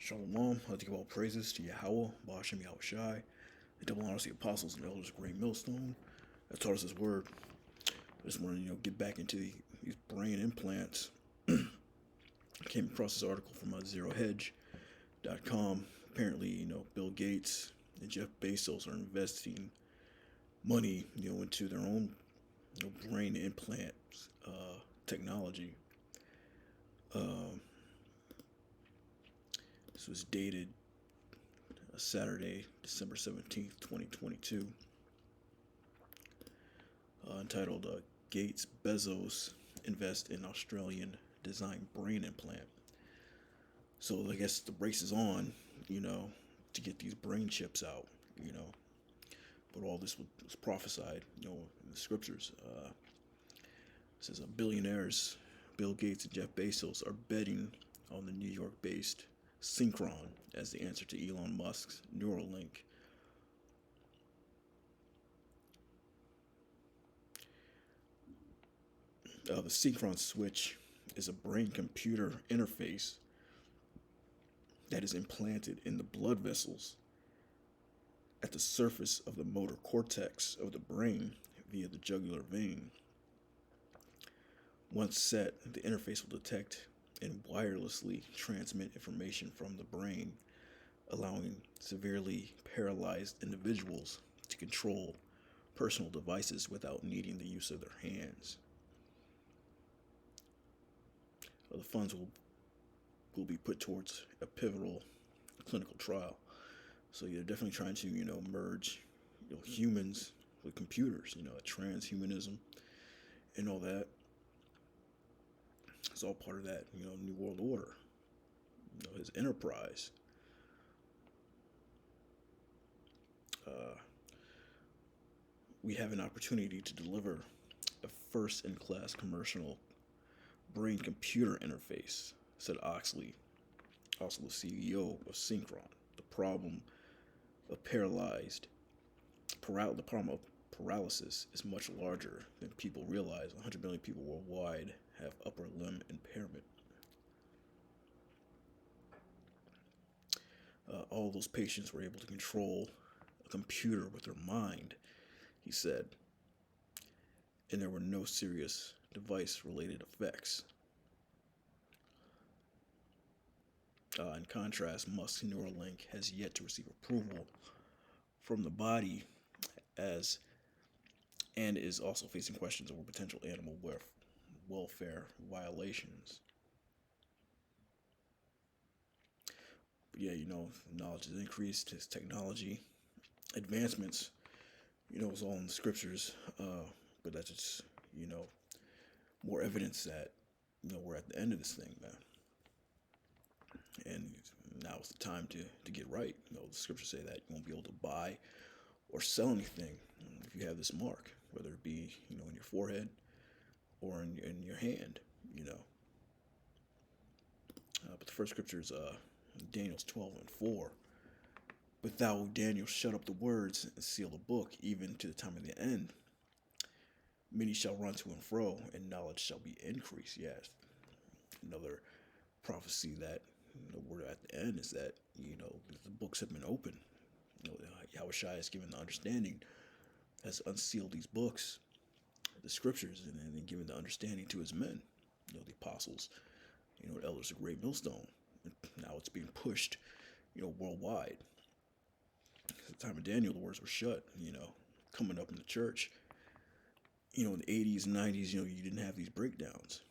Shalom, I give all praises to Yahweh, Ba'ashem Yahweh Shai, the double honors the apostles and elders of Great Millstone that taught us his word. I just want to, get back into these brain implants. I came across this article from zerohedge.com. Apparently, Bill Gates and Jeff Bezos are investing money, into their own brain implant technology. This was dated Saturday, December 17th, 2022, entitled Gates Bezos Invest in Australian Design Brain Implant. So I guess the race is on, to get these brain chips out, but all this was prophesied, in the scriptures. It says billionaires Bill Gates and Jeff Bezos are betting on the New York-based Synchron as the answer to Elon Musk's Neuralink. The Synchron switch is a brain-computer interface that is implanted in the blood vessels at the surface of the motor cortex of the brain via the jugular vein. Once set, the interface will detect and wirelessly transmit information from the brain, allowing severely paralyzed individuals to control personal devices without needing the use of their hands. The funds will be put towards a pivotal clinical trial. So you're definitely trying to, merge, humans with computers, transhumanism and all that. It's all part of that, New World Order, his enterprise. We have an opportunity to deliver a first-in-class commercial brain-computer interface, said Oxley, also the CEO of Synchron. The problem of paralysis is much larger than people realize. 100 million people worldwide have upper limb impairment. All those patients were able to control a computer with their mind, he said, and there were no serious device-related effects. In contrast, Musk's Neuralink has yet to receive approval from the body and is also facing questions over potential animal welfare violations. But yeah, knowledge has increased, his technology advancements, is all in the scriptures, but that's just, more evidence that, we're at the end of this thing, man. And now is the time to get right. The scriptures say that you won't be able to buy or sell anything if you have this mark, whether it be, in your forehead or in your hand, But the first scripture is Daniel 12:4. But thou, Daniel, shut up the words and seal the book, even to the time of the end. Many shall run to and fro, and knowledge shall be increased. Yes. Another prophecy that we're at the end is that, the books have been opened. Yahweh Shai has given the understanding, has unsealed these books, the scriptures, and then given the understanding to his men, the apostles, the elders of Great Millstone. And now it's being pushed, worldwide. At the time of Daniel, the words were shut, coming up in the church. In the 80s and 90s, you didn't have these breakdowns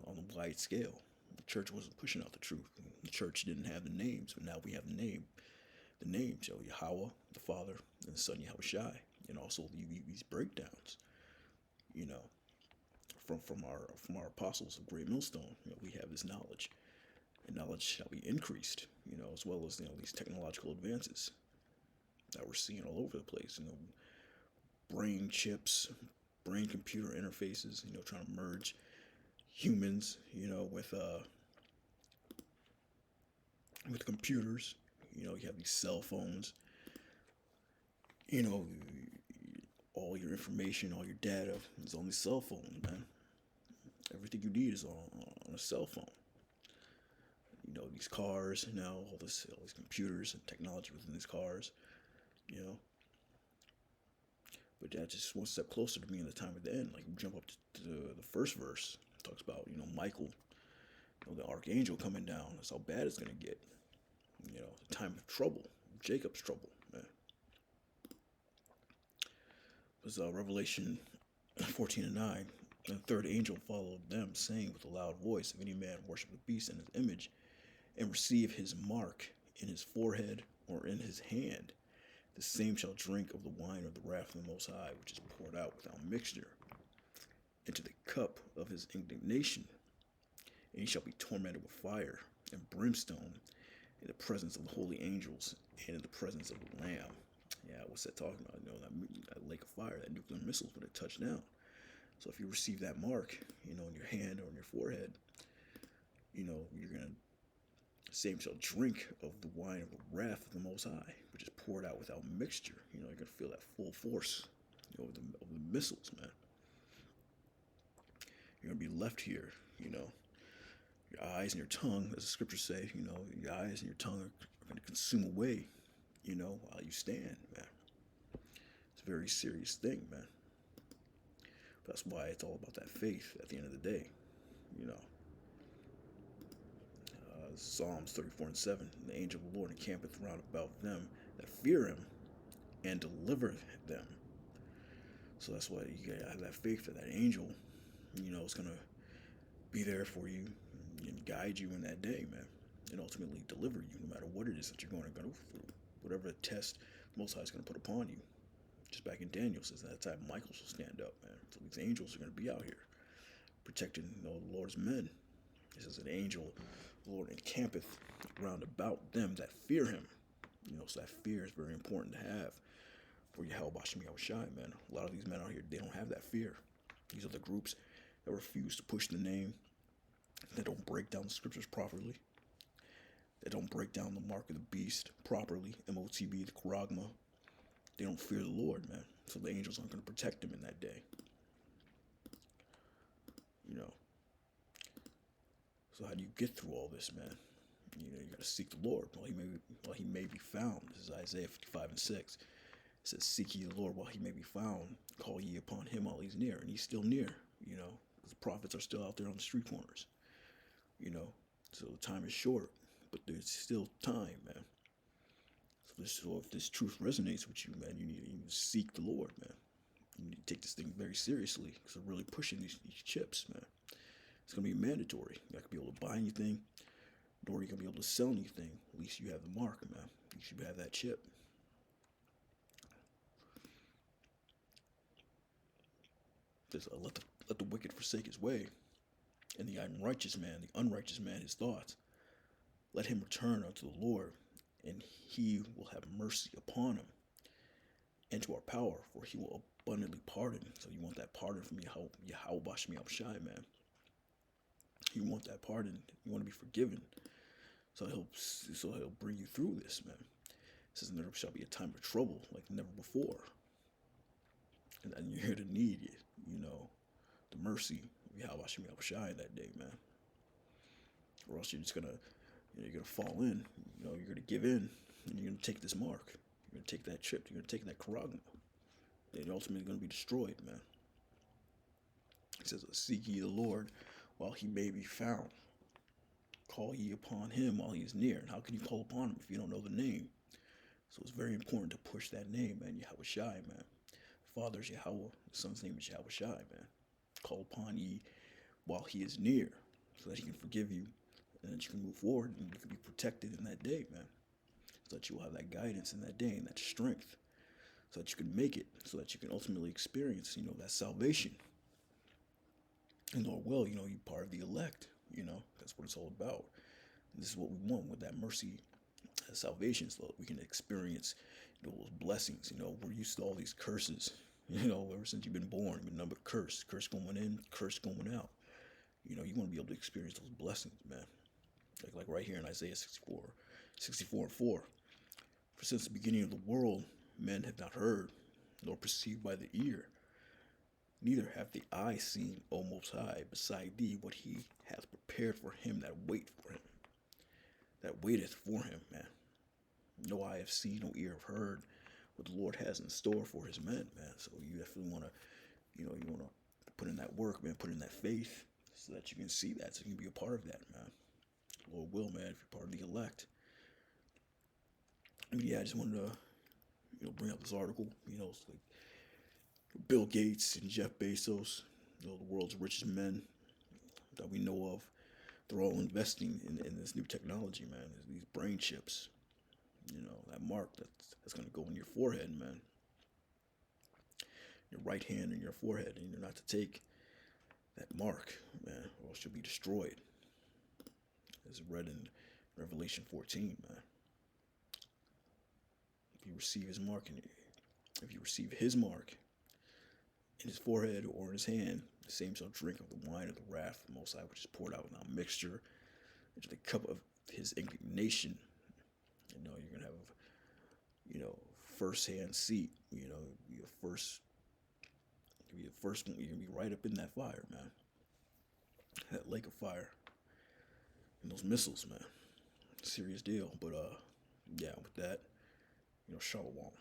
on a wide scale. The church wasn't pushing out the truth. The church didn't have the names, but now we have the names, Yahweh, the Father, and the Son, Yahweh Shai, and also these breakdowns, from our apostles of Great Millstone. We have this knowledge, and knowledge shall be increased, as well as these technological advances that we're seeing all over the place. Brain chips, brain computer interfaces, trying to merge humans, with computers. You have these cell phones, all your information, all your data is on these cell phones, man. Everything you need is on a cell phone. these cars now, all these computers and technology within these cars, you know. But that's just one step closer to being the time at the end. Like you jump up to the first verse, it talks about Michael, the archangel coming down. That's how bad it's gonna get. The time of trouble, Jacob's trouble, man. It was Revelation 14:9. And the third angel followed them, saying with a loud voice, if any man worship the beast and his image, and receive his mark in his forehead or in his hand, the same shall drink of the wine of the wrath of the Most High, which is poured out without mixture, into the cup of his indignation. And he shall be tormented with fire and brimstone in the presence of the holy angels and in the presence of the Lamb. Yeah, what's that talking about? That lake of fire, that nuclear missiles when it touch down. So if you receive that mark, in your hand or on your forehead, you're going to, same shall drink of the wine of the wrath of the Most High, which is poured out without mixture. You're going to feel that full force, of the missiles, man. You're going to be left here, your eyes and your tongue, as the scriptures say, your eyes and your tongue are going to consume away, while you stand, man. It's a very serious thing, man. That's why it's all about that faith at the end of the day, Psalms 34:7. The angel of the Lord encampeth round about them that fear him and deliver them. So that's why you gotta have that faith that that angel, is gonna be there for you and guide you in that day, man, and ultimately deliver you no matter what it is that you're going to go through, whatever test the Most High is going to put upon you. Just back in Daniel says that time Michael shall stand up, man. So these angels are going to be out here protecting the Lord's men. It says an angel, the Lord encampeth round about them that fear him. So that fear is very important to have for Yahweh Bashim Yahushai, man. A lot of these men out here, they don't have that fear. These are the groups that refuse to push the name, that don't break down the scriptures properly, that don't break down the mark of the beast properly, MOTB, the Charagma. They don't fear the Lord, man. So the angels aren't going to protect them in that day. So how do you get through all this, man? You got to seek the Lord while he may be found. This is Isaiah 55:6. It says, seek ye the Lord while he may be found. Call ye upon him while he's near. And he's still near, The prophets are still out there on the street corners, So the time is short, but there's still time, man. So if this truth resonates with you, man, you need to seek the Lord, man. You need to take this thing very seriously because they're really pushing these chips, man. It's going to be mandatory. You're not going to be able to buy anything, nor are you going to be able to sell anything. At least you have the mark, man. You should have that chip. Just let the wicked forsake his way, and the unrighteous man his thoughts. Let him return unto the Lord, and he will have mercy upon him, and to our power, for he will abundantly pardon. So you want that pardon from Yahweh Bashim Yahushai, man. You want that pardon. You want to be forgiven. So he'll bring you through this, man. It says, there shall be a time of trouble like never before. And you're here to need it, the mercy of Yahweh Bashim Yahushai that day, man. Or else you're just going to, you're going to fall in. You're going to give in, and you're going to take this mark. You're going to take that chip. You're going to take that Charagma. Then you're ultimately going to be destroyed, man. It says, seek ye the Lord while he may be found. Call ye upon him while he is near. And how can you call upon him if you don't know the name? So it's very important to push that name, man. Yahushai, man. The Father is Yahweh. The Son's name is Yahushai, man. Call upon ye while he is near, so that he can forgive you, and that you can move forward, and you can be protected in that day, man. So that you will have that guidance in that day and that strength, so that you can make it, so that you can ultimately experience, that salvation. And Lord will, you're part of the elect, that's what it's all about. And this is what we want with that mercy, salvation, so that we can experience, those blessings. We're used to all these curses, ever since you've been born, you've been nothing but curse going in, curse going out. You want to be able to experience those blessings, man. Like right here in Isaiah 64:4. For since the beginning of the world, men have not heard, nor perceived by the ear, neither have the eye seen, O Most High, beside thee, what he hath prepared for him that wait for him. that waiteth for him, man. No eye have seen, no ear have heard what the Lord has in store for his men, man. So you definitely want to, you want to put in that work, man, put in that faith so that you can see that, so you can be a part of that, man. Lord will, man, if you're part of the elect. I mean, yeah, I just wanted to, bring up this article. It's like Bill Gates and Jeff Bezos, the world's richest men that we know of. They're all investing in this new technology, man. These brain chips, that mark that's gonna go in your forehead, man. Your right hand and your forehead, and you're not to take that mark, man, or else you'll be destroyed. As read in Revelation 14, man. If you receive his mark, if you receive his mark in his forehead or in his hand, the same shall drink of the wine of the wrath of the Most High, which is poured out without mixture into the cup of his indignation. You're gonna have, first-hand seat. Be a first. You'll be the first one. You're gonna be right up in that fire, man. That lake of fire and those missiles, man. Serious deal. But yeah, with that, shalom.